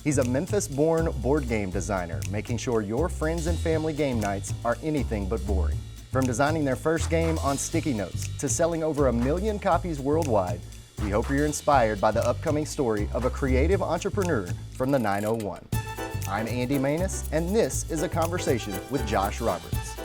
He's a Memphis-born board game designer, making sure your friends and family game nights are anything but boring. From designing their first game on sticky notes to selling over 1 million copies worldwide, we hope you're inspired by the upcoming story of a creative entrepreneur from the 901. I'm Andy Manus, and this is a conversation with Josh Roberts.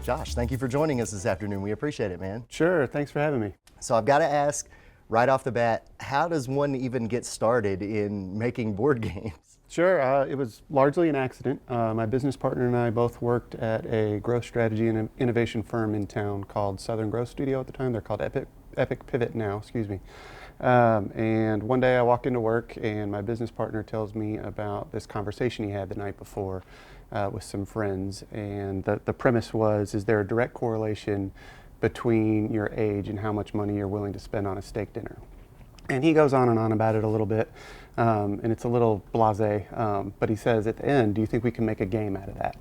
Josh, thank you for joining us this afternoon. We appreciate it, man. Sure, thanks for having me. So I've got to ask right off the bat, how does one even get started in making board games? Sure, it was largely an accident. My business partner and I both worked at a growth strategy and innovation firm in town called Southern Growth Studio at the time. They're called Epic Pivot now, excuse me. And one day I walk into work and my business partner tells me about this conversation he had the night before with some friends. And the premise was, is there a direct correlation between your age and how much money you're willing to spend on a steak dinner? And he goes on and on about it a little bit, and it's a little blasé, but he says at the end, do you think we can make a game out of that?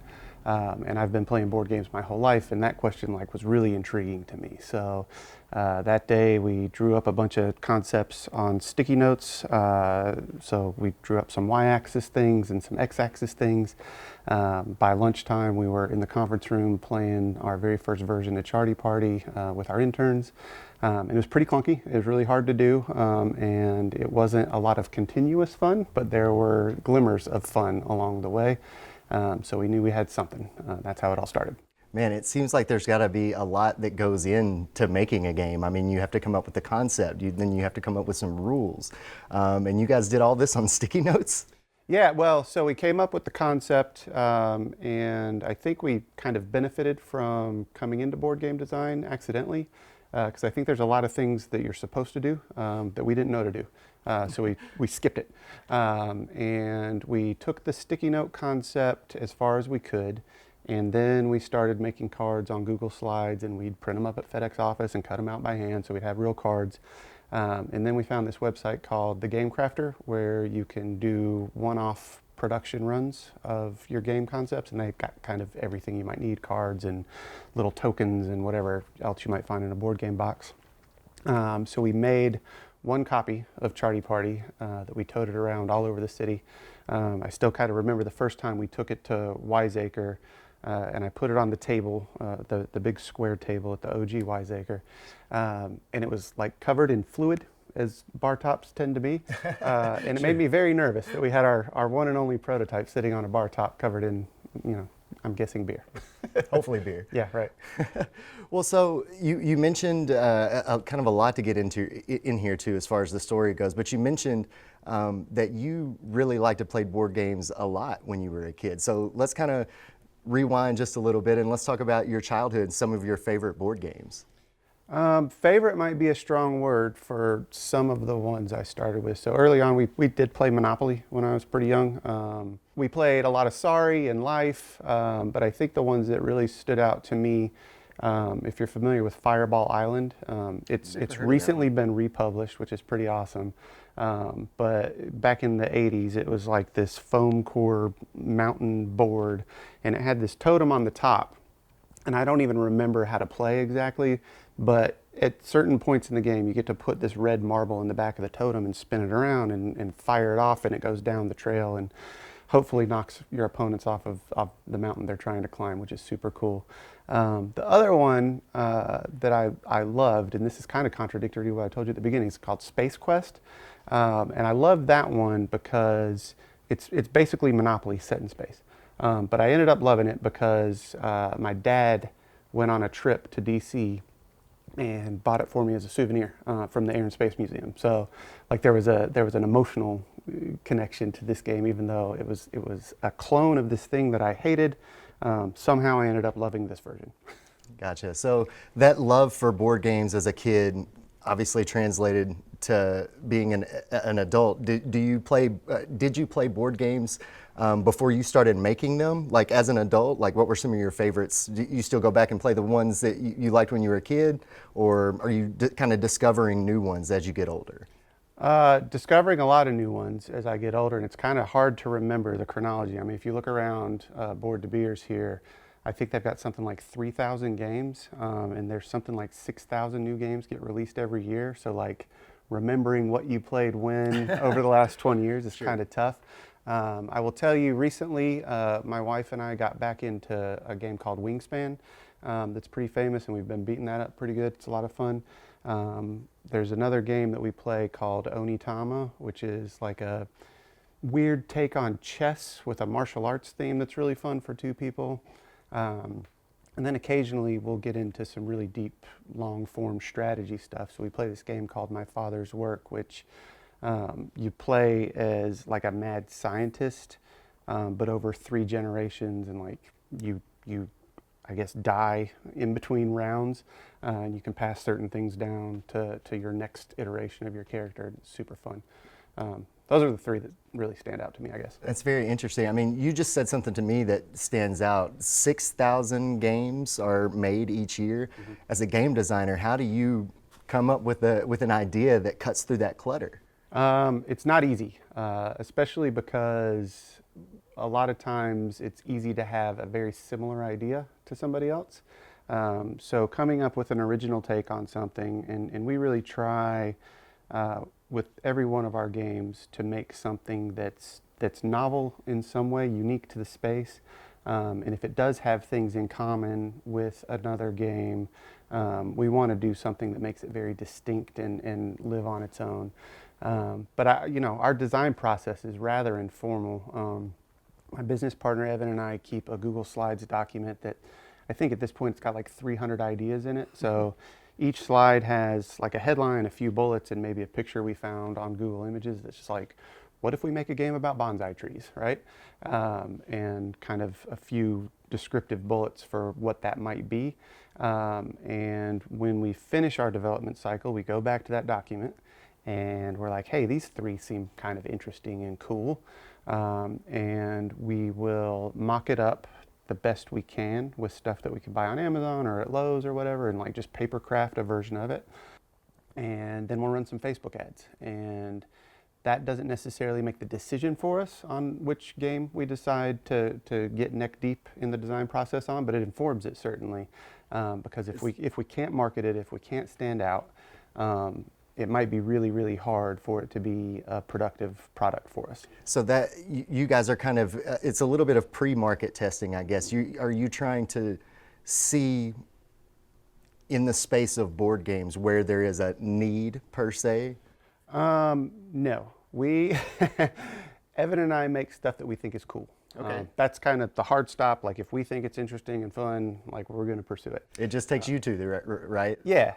And I've been playing board games my whole life, and that question was really intriguing to me. So that day we drew up a bunch of concepts on sticky notes. So we drew up some y-axis things and some x-axis things. By lunchtime we were in the conference room playing our very first version of Charty Party with our interns. It was pretty clunky. It was really hard to do, and it wasn't a lot of continuous fun, but there were glimmers of fun along the way. So we knew we had something. That's how it all started. Man, it seems like there's got to be a lot that goes into making a game. I mean, you have to come up with the concept, then you have to come up with some rules. And you guys did all this on sticky notes? Yeah, well, so we came up with the concept, and I think we kind of benefited from coming into board game design accidentally, because I think there's a lot of things that you're supposed to do that we didn't know to do. So we skipped it. And we took the sticky note concept as far as we could, and then we started making cards on Google Slides, and we'd print them up at FedEx office and cut them out by hand so we'd have real cards. And then we found this website called The Game Crafter, where you can do one-off production runs of your game concepts, and they've got kind of everything you might need, cards and little tokens and whatever else you might find in a board game box. So we made one copy of Charty Party that we toted around all over the city. I still kind of remember the first time we took it to Wiseacre, and I put it on the table, the big square table at the OG Wiseacre, and it was covered in fluid, as bar tops tend to be, and it made me very nervous that we had our one and only prototype sitting on a bar top covered in, I'm guessing beer. Hopefully beer. Yeah, right. Well, so you mentioned kind of a lot to get into in here too, as far as the story goes, but you mentioned that you really liked to play board games a lot when you were a kid. So let's kind of rewind just a little bit and let's talk about your childhood and some of your favorite board games. Favorite might be a strong word for some of the ones I started with. So early on, we did play Monopoly when I was pretty young. We played a lot of Sorry and Life, but I think the ones that really stood out to me, if you're familiar with Fireball Island, it's recently been republished, which is pretty awesome. But back in the 80s, it was like this foam core mountain board, and it had this totem on the top. And I don't even remember how to play exactly, but at certain points in the game, you get to put this red marble in the back of the totem and spin it around and fire it off, and it goes down the trail and hopefully knocks your opponents off of the mountain they're trying to climb, which is super cool. The other one that I loved, and this is kind of contradictory to what I told you at the beginning, is called Space Quest. And I love that one because it's basically Monopoly set in space. But I ended up loving it because my dad went on a trip to DC and bought it for me as a souvenir from the Air and Space Museum. So there was an emotional connection to this game, even though it was a clone of this thing that I hated. Somehow I ended up loving this version. Gotcha. So that love for board games as a kid obviously translated to being an adult. Did you play board games before you started making them? Like as an adult, what were some of your favorites? Do you still go back and play the ones that you liked when you were a kid, or are you kind of discovering new ones as you get older? Discovering a lot of new ones as I get older, and it's kind of hard to remember the chronology. I mean, if you look around Board to Beers here, I think they've got something like 3,000 games, and there's something like 6,000 new games get released every year. So remembering what you played when over the last 20 years is kind of tough. I will tell you, recently, my wife and I got back into a game called Wingspan that's pretty famous, and we've been beating that up pretty good. It's a lot of fun. There's another game that we play called Onitama, which is like a weird take on chess with a martial arts theme that's really fun for two people. And then occasionally we'll get into some really deep, long-form strategy stuff. So we play this game called My Father's Work, which you play as like a mad scientist, but over 3 generations, and like you I guess die in between rounds, and you can pass certain things down to your next iteration of your character. It's super fun. Those are the 3 that really stand out to me, I guess. That's very interesting. I mean, you just said something to me that stands out. 6,000 games are made each year. Mm-hmm. As a game designer, how do you come up with an idea that cuts through that clutter? It's not easy, especially because a lot of times it's easy to have a very similar idea to somebody else. So coming up with an original take on something, and we really try with every one of our games to make something that's novel in some way, unique to the space. And if it does have things in common with another game, we want to do something that makes it very distinct and live on its own. But our design process is rather informal. My business partner Evan and I keep a Google Slides document that I think at this point it's got like 300 ideas in it. So each slide has like a headline, a few bullets, and maybe a picture we found on Google Images that's just like, what if we make a game about bonsai trees, right? And kind of a few descriptive bullets for what that might be. And when we finish our development cycle, we go back to that document and we're like, hey, these 3 seem kind of interesting and cool. And we will mock it up the best we can with stuff that we can buy on Amazon or at Lowe's or whatever, and like just paper craft a version of it. And then we'll run some Facebook ads. And that doesn't necessarily make the decision for us on which game we decide to get neck deep in the design process on, but it informs it certainly. Because if we can't market it, if we can't stand out, it might be really, really hard for it to be a productive product for us. So that you guys are kind of, it's a little bit of pre-market testing, I guess. Are you trying to see in the space of board games where there is a need per se? No. Evan and I make stuff that we think is cool. Okay. That's kind of the hard stop. Like if we think it's interesting and fun, like we're going to pursue it. It just takes you two, right? Yeah.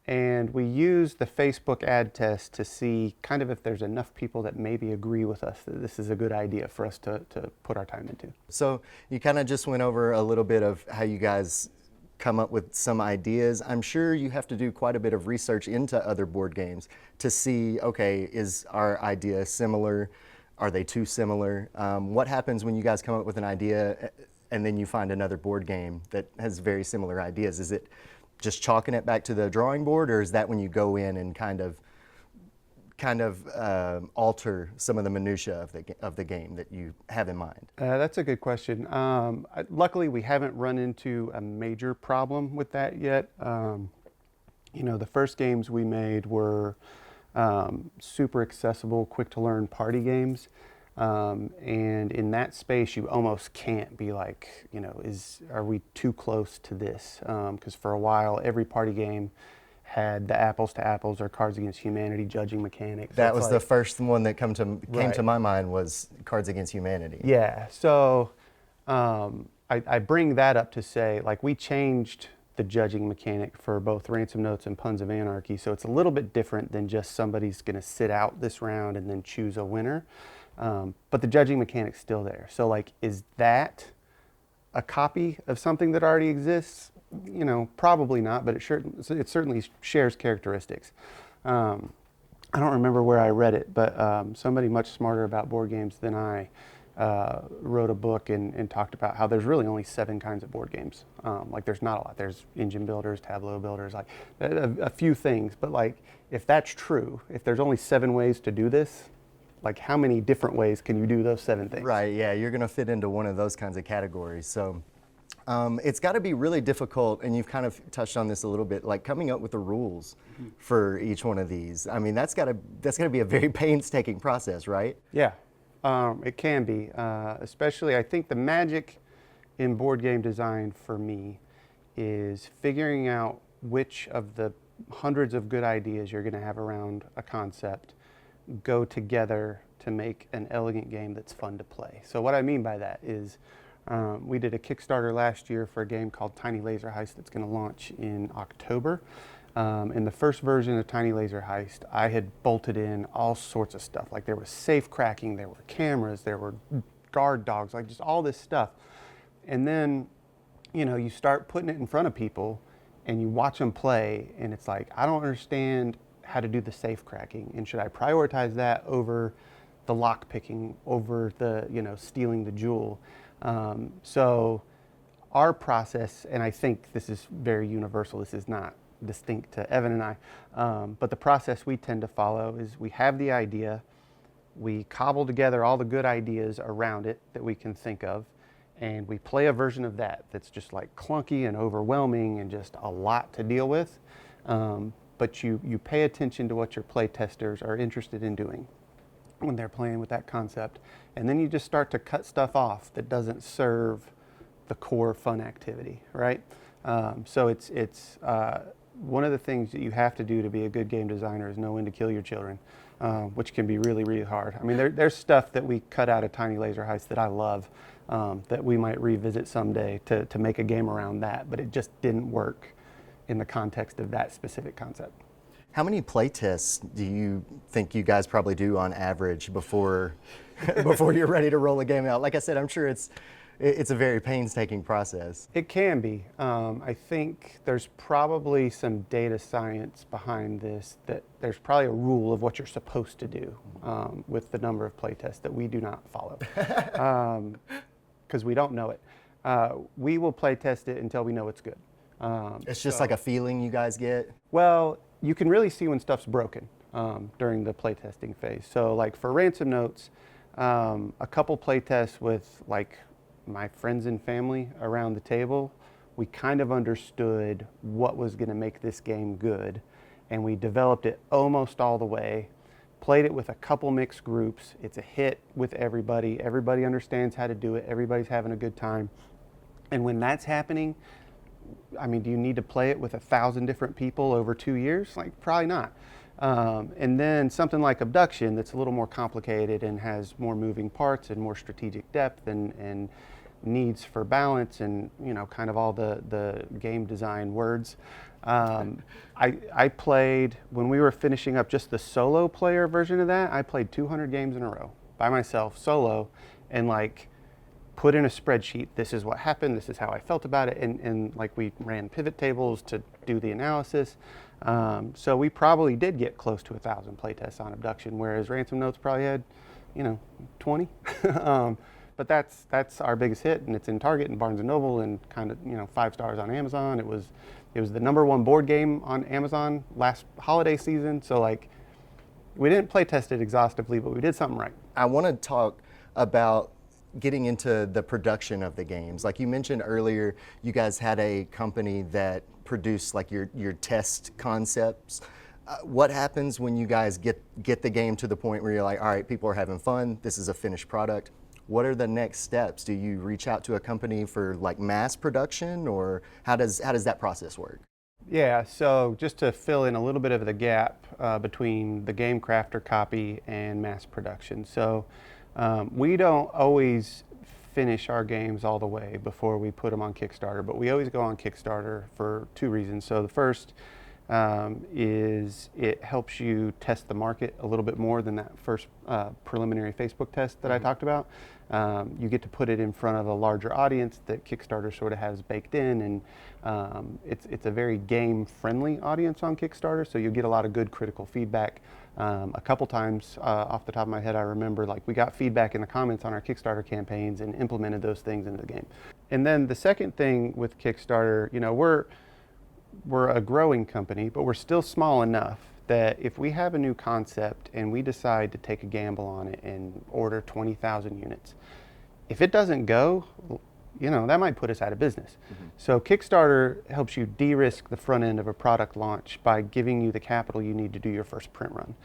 And we use the Facebook ad test to see kind of if there's enough people that maybe agree with us that this is a good idea for us to put our time into. So you kind of just went over a little bit of how you guys come up with some ideas. I'm sure you have to do quite a bit of research into other board games to see, okay, is our idea similar? Are they too similar? What happens when you guys come up with an idea and then you find another board game that has very similar ideas? Is it just chalking it back to the drawing board, or is that when you go in and kind of alter some of the minutia of the game that you have in mind? That's a good question. Luckily, we haven't run into a major problem with that yet. The first games we made were super accessible, quick to learn party games. And in that space, you almost can't be like, are we too close to this? Because for a while, every party game had the apples to apples or Cards Against Humanity judging mechanics. That was the first one that came to my mind was Cards Against Humanity. Yeah. So I bring that up to say, like, we changed the judging mechanic for both Ransom Notes and Puns of Anarchy. So it's a little bit different than just somebody's going to sit out this round and then choose a winner. But the judging mechanic's still there. So like, is that a copy of something that already exists? Probably not, but it certainly shares characteristics. I don't remember where I read it, but somebody much smarter about board games than I wrote a book and talked about how there's really only 7 kinds of board games. Like there's not a lot. There's engine builders, tableau builders, like a few things. But like, if that's true, if there's only 7 ways to do this, like how many different ways can you do those 7 things? Right, yeah, you're gonna fit into one of those kinds of categories. So It's got to be really difficult, and you've kind of touched on this a little bit, like coming up with the rules for each one of these. I mean, that's got to be a very painstaking process, right? Yeah, it can be. Especially, I think the magic in board game design for me is figuring out which of the hundreds of good ideas you're going to have around a concept go together to make an elegant game that's fun to play. So what I mean by that is we did a Kickstarter last year for a game called Tiny Laser Heist that's going to launch in October. In the first version of Tiny Laser Heist, I had bolted in all sorts of stuff. Like there was safe cracking, there were cameras, there were guard dogs, like just all this stuff. And then, you know, you start putting it in front of people and you watch them play and it's like, I don't understand how to do the safe cracking. And should I prioritize that over the lock picking, over the, you know, stealing the jewel? So our process, and I think this is very universal, this is not distinct to Evan and I, but the process we tend to follow is we have the idea, we cobble together all the good ideas around it that we can think of, and we play a version of that that's just like clunky and overwhelming and just a lot to deal with. But you pay attention to what your play testers are interested in doing when they're playing with that concept. And then you just start to cut stuff off that doesn't serve the core fun activity, right? So it's one of the things that you have to do to be a good game designer is know when to kill your children, which can be really, really hard. I mean, there's stuff that we cut out of Tiny Laser Heist that I love, that we might revisit someday to make a game around that, but it just didn't work in the context of that specific concept. How many play tests do you think you guys probably do on average before before you're ready to roll a game out? Like I said, I'm sure it's a very painstaking process. It can be. I think there's probably some data science behind this, that there's probably a rule of what you're supposed to do with the number of play tests that we do not follow because we don't know it. We will play test it until we know it's good. It's just like a feeling you guys get? Well, you can really see when stuff's broken during the playtesting phase. So like for Ransom Notes, a couple playtests with like my friends and family around the table, we kind of understood what was going to make this game good, and we developed it almost all the way, played it with a couple mixed groups. It's a hit with everybody. Everybody understands how to do it. Everybody's having a good time. And when that's happening, I mean, do you need to play it with 1,000 different people over 2 years? Like, probably not. And then something like Abduction that's a little more complicated and has more moving parts and more strategic depth and needs for balance and, you know, kind of all the game design words. I played, when we were finishing up just the solo player version of that, I played 200 games in a row by myself, solo, and like put in a spreadsheet, this is what happened, this is how I felt about it, and like we ran pivot tables to do the analysis. So we probably did get close to 1,000 playtests on Abduction, whereas Ransom Notes probably had, you know, 20. But that's our biggest hit, and it's in Target and Barnes & Noble and kind of, you know, 5 stars on Amazon. It was the #1 board game on Amazon last holiday season. So like, we didn't play test it exhaustively, but we did something right. I want to talk about getting into the production of the games. Like you mentioned earlier, you guys had a company that produced like your test concepts. What happens when you guys get the game to the point where you're like, all right, people are having fun, this is a finished product? What are the next steps? Do you reach out to a company for like mass production, or how does that process work? Yeah, so just to fill in a little bit of the gap between the Game Crafter copy and mass production. So we don't always finish our games all the way before we put them on Kickstarter, but we always go on Kickstarter for 2 reasons. So the first is it helps you test the market a little bit more than that first preliminary Facebook test that I talked about. You get to put it in front of a larger audience that Kickstarter sort of has baked in, and it's a very game-friendly audience on Kickstarter, so you get a lot of good critical feedback. A couple times off the top of my head, I remember like we got feedback in the comments on our Kickstarter campaigns and implemented those things into the game. And then the second thing with Kickstarter, you know, we're a growing company, but we're still small enough that if we have a new concept and we decide to take a gamble on it and order 20,000 units, if it doesn't go, that might put us out of business. So Kickstarter helps you de-risk the front end of a product launch by giving you the capital you need to do your first print run.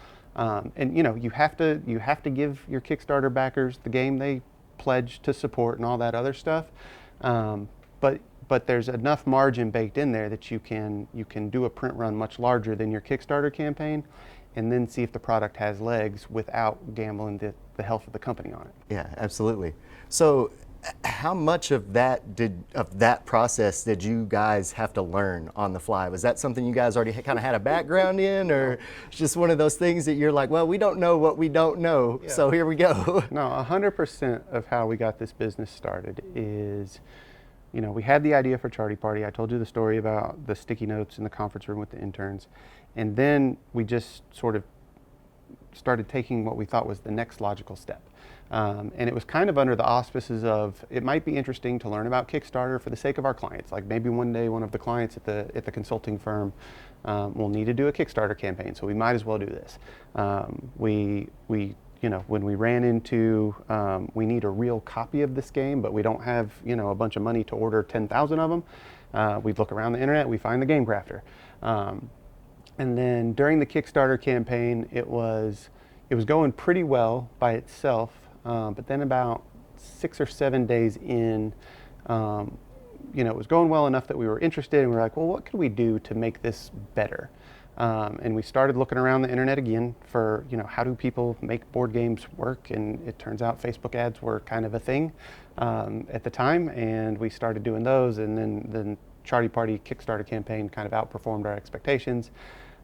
And you have to give your Kickstarter backers the game they pledge to support and all that other stuff. But there's enough margin baked in there that you can do a print run much larger than your Kickstarter campaign, and then see if the product has legs without gambling the health of the company on it. Yeah, absolutely. So how much of that process did you guys have to learn on the fly? Was that something you guys already kind of had a background in, or just one of those things that you're like, well, we don't know what we don't know, so here we go? No, 100% of how we got this business started is, we had the idea for Charty Party. I told you the story about the sticky notes in the conference room with the interns. And then we just sort of started taking what we thought was the next logical step. And it was kind of under the auspices of, it might be interesting to learn about Kickstarter for the sake of our clients. Like maybe one day one of the clients at the consulting firm will need to do a Kickstarter campaign, so we might as well do this. When we ran into, we need a real copy of this game, but we don't have, a bunch of money to order 10,000 of them. We'd look around the internet, we find the Game Crafter. And then during the Kickstarter campaign, it was going pretty well by itself, but then about 6 or 7 days in, it was going well enough that we were interested, and we were like, well, what could we do to make this better? And we started looking around the internet again for, how do people make board games work? And it turns out Facebook ads were kind of a thing at the time, and we started doing those, and then Charty Party Kickstarter campaign kind of outperformed our expectations.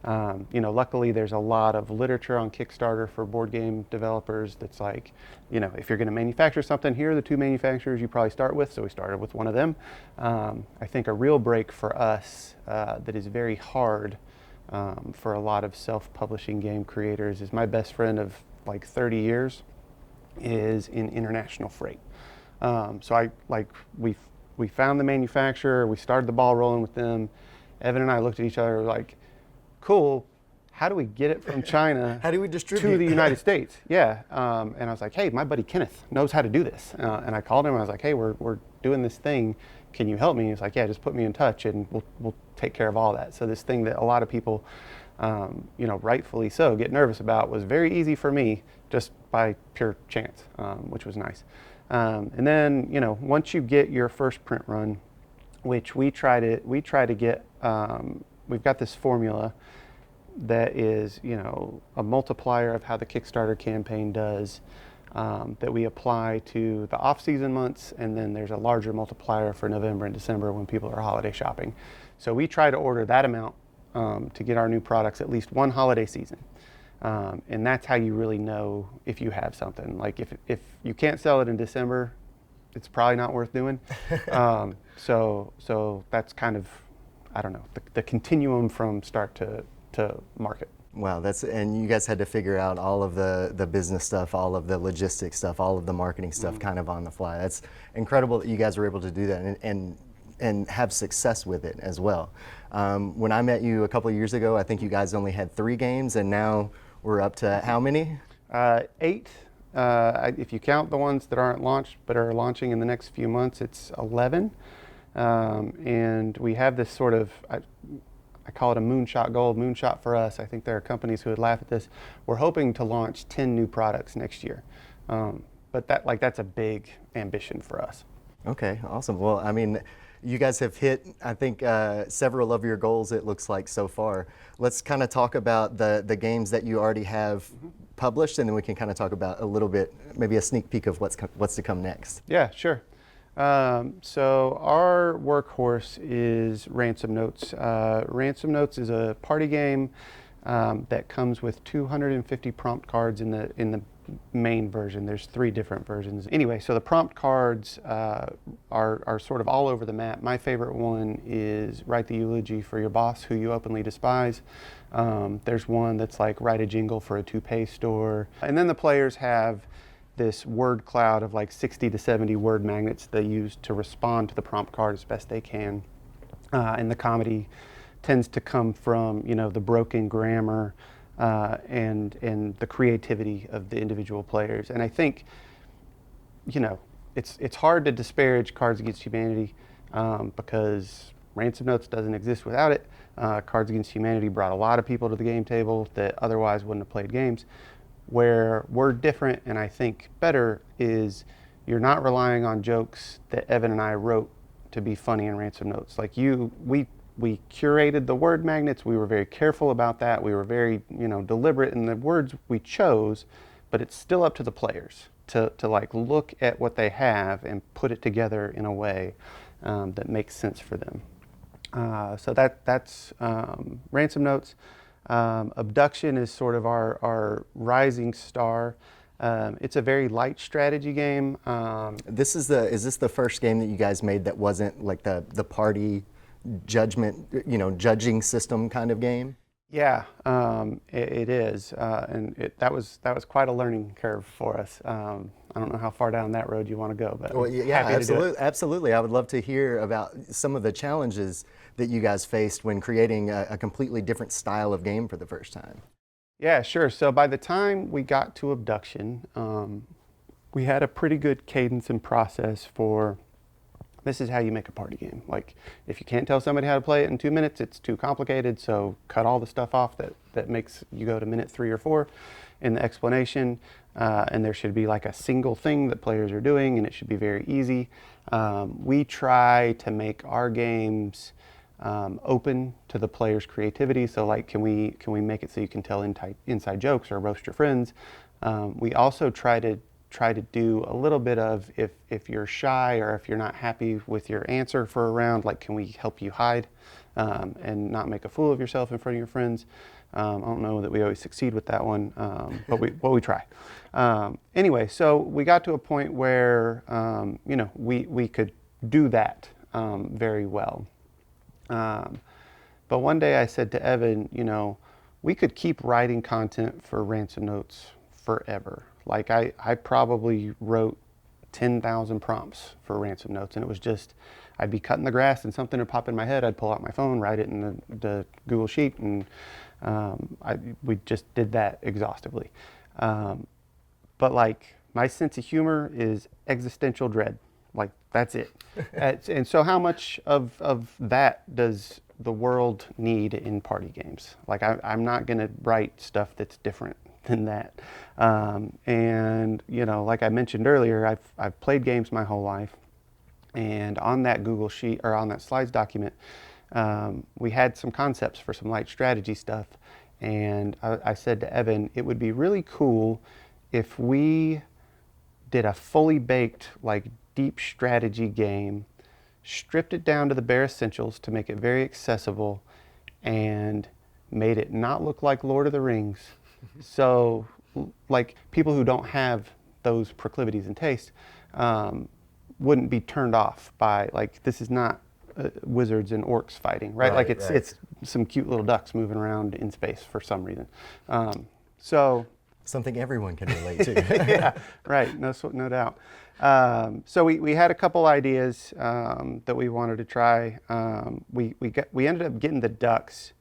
Luckily there's a lot of literature on Kickstarter for board game developers that's like, if you're going to manufacture something, here are the 2 manufacturers you probably start with. So we started with one of them. I think a real break for us that is very hard for a lot of self-publishing game creators is my best friend of like 30 years is in international freight. So we found the manufacturer, we started the ball rolling with them. Evan and I looked at each other like, cool, how do we get it from China how do we distribute to the United States? Yeah, and I was like, hey, my buddy Kenneth knows how to do this. And I called him and I was like, hey, we're doing this thing. Can you help me? He's like, yeah, just put me in touch and we'll take care of all that. So this thing that a lot of people, rightfully so, get nervous about was very easy for me just by pure chance, which was nice. And then, once you get your first print run, which we try to get, we've got this formula that is, a multiplier of how the Kickstarter campaign does, that we apply to the off-season months, and then there's a larger multiplier for November and December when people are holiday shopping. So we try to order that amount to get our new products at least one holiday season. And that's how you really know if you have something. Like if you can't sell it in December, it's probably not worth doing. So that's kind of, I don't know, the continuum from start to market. Wow, and you guys had to figure out all of the business stuff, all of the logistics stuff, all of the marketing stuff kind of on the fly. That's incredible that you guys were able to do that and have success with it as well. When I met you a couple of years ago, I think you guys only had 3 games, and now we're up to how many? 8. If you count the ones that aren't launched but are launching in the next few months, it's 11. And we have this sort of, I call it a moonshot goal. Moonshot for us, I think there are companies who would laugh at this. We're hoping to launch 10 new products next year. But that's a big ambition for us. Okay, awesome. Well, I mean, you guys have hit, I think, several of your goals, it looks like, so far. Let's kind of talk about the games that you already have published, and then we can kind of talk about a little bit, maybe a sneak peek of what's to come next. Yeah, sure. So our workhorse is Ransom Notes. Ransom Notes is a party game that comes with 250 prompt cards in the main version. There's 3 different versions. Anyway, so the prompt cards are sort of all over the map. My favorite one is Write the Eulogy for Your Boss Who You Openly Despise. There's one that's like Write a Jingle for a Toupee Store. And then the players have this word cloud of like 60 to 70 word magnets they use to respond to the prompt card as best they can. And the comedy tends to come from, the broken grammar and the creativity of the individual players. And I think, it's hard to disparage Cards Against Humanity because Ransom Notes doesn't exist without it. Cards Against Humanity brought a lot of people to the game table that otherwise wouldn't have played games. Where we're different and I think better is you're not relying on jokes that Evan and I wrote to be funny in Ransom Notes. Like we curated the word magnets. We were very careful about that. We were very, deliberate in the words we chose, but it's still up to the players to like look at what they have and put it together in a way that makes sense for them. So that's Ransom Notes. Abduction is sort of our rising star. It's a very light strategy game. Is this the first game that you guys made that wasn't like the party judgment, judging system kind of game? Yeah, it is, and that was quite a learning curve for us. I don't know how far down that road you want to go, but well, yeah, happy to do it. Absolutely. I would love to hear about some of the challenges that you guys faced when creating a completely different style of game for the first time. Yeah, sure. So by the time we got to Abduction, we had a pretty good cadence and process for this is how you make a party game. Like, if you can't tell somebody how to play it in 2 minutes, it's too complicated, so cut all the stuff off that makes you go to minute 3 or 4 in the explanation, and there should be like a single thing that players are doing, and it should be very easy. We try to make our games open to the players' creativity, so like, can we make it so you can tell inside jokes or roast your friends? We also try to do a little bit of if you're shy or if you're not happy with your answer for a round, like, can we help you hide and not make a fool of yourself in front of your friends? I don't know that we always succeed with that one, but we try. Anyway, so we got to a point where we could do that very well. But one day I said to Evan, we could keep writing content for Ransom Notes forever. Like I probably wrote 10,000 prompts for Ransom Notes, and it was just, I'd be cutting the grass and something would pop in my head. I'd pull out my phone, write it in the Google Sheet, and we just did that exhaustively. But like, my sense of humor is existential dread. Like, that's it. And so how much of that does the world need in party games? Like, I'm not gonna write stuff that's different than that. And like I mentioned earlier, I've played games my whole life, and on that Google Sheet or on that slides document, we had some concepts for some light strategy stuff, and I said to Evan, it would be really cool if we did a fully baked, like, deep strategy game, stripped it down to the bare essentials to make it very accessible, and made it not look like Lord of the Rings. So, like, people who don't have those proclivities and taste wouldn't be turned off by, like, this is not wizards and orcs fighting, right? Like, it's some cute little ducks moving around in space for some reason. So something everyone can relate to. yeah, right. No doubt. So we had a couple ideas that we wanted to try. We ended up getting the ducks.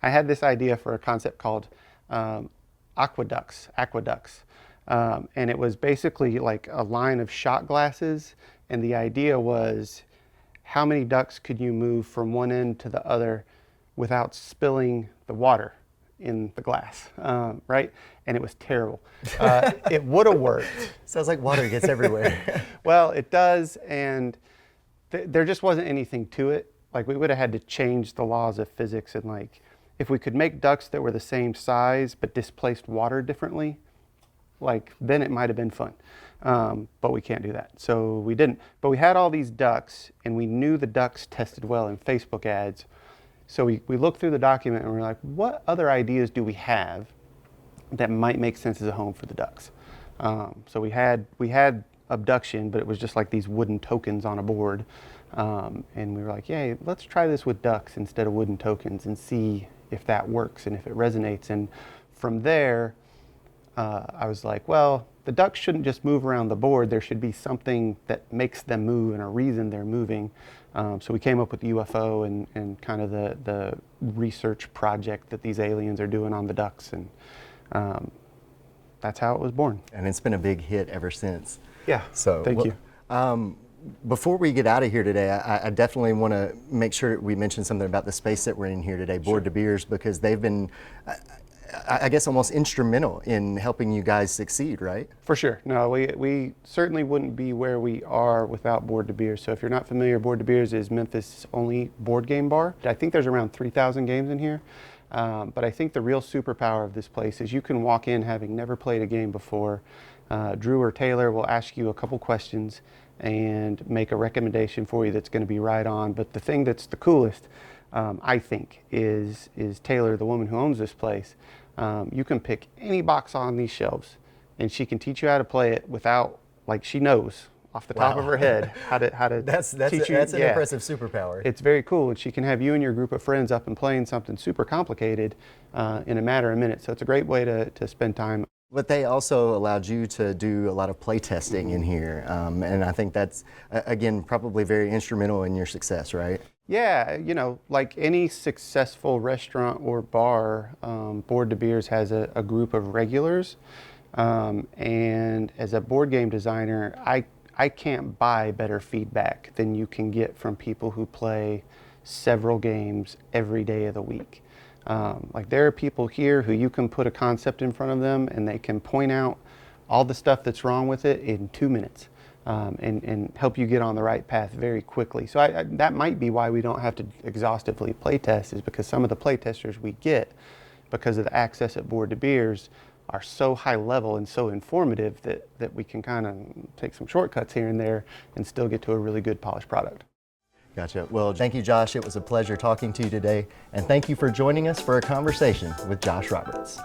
I had this idea for a concept called aqueducts, and it was basically like a line of shot glasses, and the idea was, how many ducks could you move from one end to the other without spilling the water in the glass, right? And it was terrible. It would have worked. Sounds like water gets everywhere. Well, it does, and there just wasn't anything to it. Like, we would have had to change the laws of physics, and like, if we could make ducks that were the same size but displaced water differently, like, then it might have been fun. But we can't do that, so we didn't. But we had all these ducks, and we knew the ducks tested well in Facebook ads. So we looked through the document and we're like, what other ideas do we have that might make sense as a home for the ducks? So we had Abduction, but it was just like these wooden tokens on a board. And we were like, yeah, let's try this with ducks instead of wooden tokens and see if that works and if it resonates. And from there, I was like, well, the ducks shouldn't just move around the board. There should be something that makes them move and a reason they're moving. So we came up with the UFO and kind of the research project that these aliens are doing on the ducks. And that's how it was born. And it's been a big hit ever since. Yeah, So thank you. Before we get out of here today, I definitely want to make sure we mention something about the space that we're in here today, Board to Beers, because they've been, I guess, almost instrumental in helping you guys succeed, right? For sure. No, we certainly wouldn't be where we are without Board to Beers. So if you're not familiar, Board to Beers is Memphis' only board game bar. I think there's around 3,000 games in here. But I think the real superpower of this place is you can walk in having never played a game before. Drew or Taylor will ask you a couple questions and make a recommendation for you that's going to be right on. But the thing that's the coolest, I think, is Taylor, the woman who owns this place. You can pick any box on these shelves, and she can teach you how to play it without, like, she knows off the top of her head how to That's teach you. an Yeah. impressive superpower. It's very cool, and she can have you and your group of friends up and playing something super complicated in a matter of minutes. So it's a great way to spend time. But they also allowed you to do a lot of play testing in here, and I think that's, again, probably very instrumental in your success, right? Yeah, you know, like any successful restaurant or bar, Board to Beers has a group of regulars, and as a board game designer, I can't buy better feedback than you can get from people who play several games every day of the week. Like, there are people here who you can put a concept in front of them and they can point out all the stuff that's wrong with it in 2 minutes, and help you get on the right path very quickly. So that might be why we don't have to exhaustively play test, is because some of the play testers we get, because of the access at Board to Beers, are so high level and so informative that we can kind of take some shortcuts here and there and still get to a really good polished product. Gotcha. Well, thank you, Josh. It was a pleasure talking to you today, and thank you for joining us for a conversation with Josh Roberts.